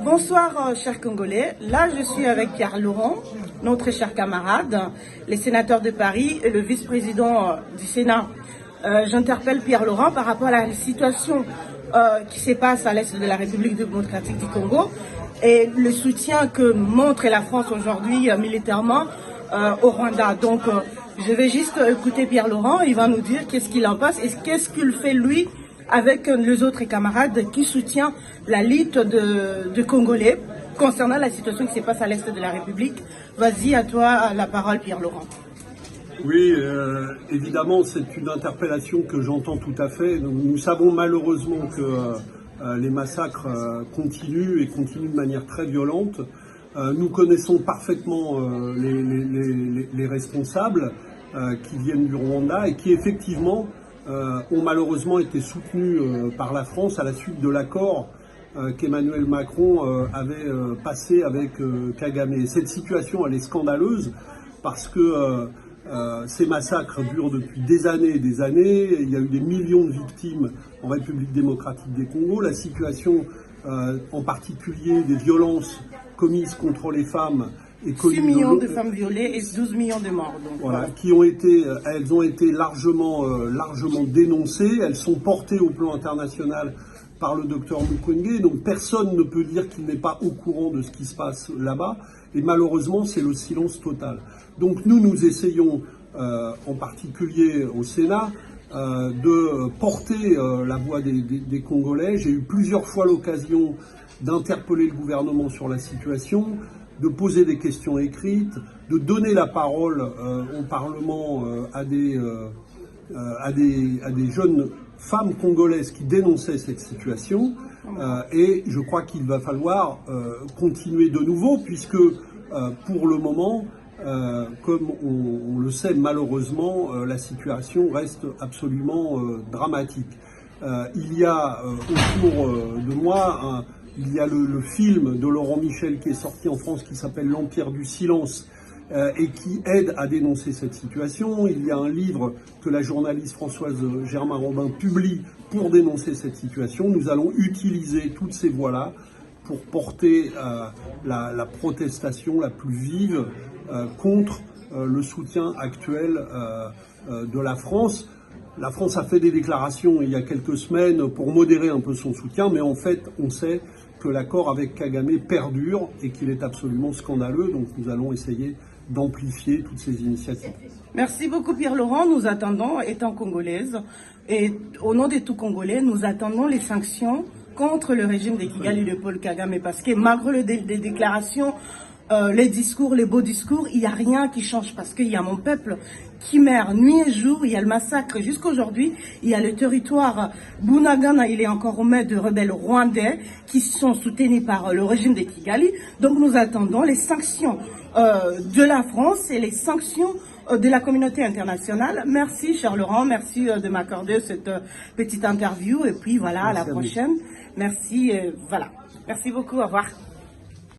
Bonsoir, chers Congolais. Là, je suis avec Pierre Laurent, notre cher camarade, les sénateurs de Paris et le vice-président du Sénat. J'interpelle Pierre Laurent par rapport à la situation qui se passe à l'est de la République démocratique du Congo et le soutien que montre la France aujourd'hui militairement au Rwanda. Donc, je vais juste écouter Pierre Laurent. Il va nous dire qu'est-ce qu'il en pense et qu'est-ce qu'il fait lui avec les autres camarades qui soutiennent la lutte de Congolais concernant la situation qui se passe à l'est de la République. Vas-y, à toi la parole, Pierre Laurent. Oui, évidemment, c'est une interpellation que j'entends tout à fait. Nous savons malheureusement que les massacres continuent et continuent de manière très violente. Nous connaissons parfaitement les responsables qui viennent du Rwanda et qui effectivement ont malheureusement été soutenus par la France à la suite de l'accord qu'Emmanuel Macron avait passé avec Kagame. Cette situation, elle est scandaleuse parce que ces massacres durent depuis des années et des années. Il y a eu des millions de victimes en République démocratique des Congo. La situation, en particulier des violences commises contre les femmes, 6 millions de femmes violées et 12 millions de morts. Donc, voilà, elles ont été largement dénoncées. Elles sont portées au plan international par le docteur Mukwege. Donc personne ne peut dire qu'il n'est pas au courant de ce qui se passe là-bas. Et malheureusement, c'est le silence total. Donc nous essayons, en particulier au Sénat, de porter la voix des Congolais. J'ai eu plusieurs fois l'occasion d'interpeller le gouvernement sur la situation, de poser des questions écrites, de donner la parole au Parlement à des jeunes femmes congolaises qui dénonçaient cette situation. Et je crois qu'il va falloir continuer de nouveau, puisque pour le moment, comme on le sait malheureusement, la situation reste absolument dramatique. Il y a autour de moi il y a le film de Laurent Michel qui est sorti en France qui s'appelle L'Empire du silence et qui aide à dénoncer cette situation. Il y a un livre que la journaliste Françoise Germain-Robin publie pour dénoncer cette situation. Nous allons utiliser toutes ces voix-là pour porter la protestation la plus vive contre le soutien actuel de la France. La France a fait des déclarations il y a quelques semaines pour modérer un peu son soutien, mais en fait, on sait que l'accord avec Kagame perdure et qu'il est absolument scandaleux. Donc nous allons essayer d'amplifier toutes ces initiatives. Merci beaucoup Pierre Laurent. Nous attendons, étant congolaise, et au nom de tout Congolais, nous attendons les sanctions contre le régime de Kigali de Paul Kagame, parce que malgré les déclarations, les discours, les beaux discours, il n'y a rien qui change, parce qu'il y a mon peuple qui meurt nuit et jour. Il y a le massacre jusqu'à aujourd'hui. Il y a le territoire Bunagana, il est encore aux mains de rebelles rwandais qui sont soutenus par le régime de Kigali. Donc nous attendons les sanctions de la France et les sanctions de la communauté internationale. Merci cher Laurent, merci de m'accorder cette petite interview et puis voilà, à la prochaine. Merci, voilà. Merci beaucoup, au revoir.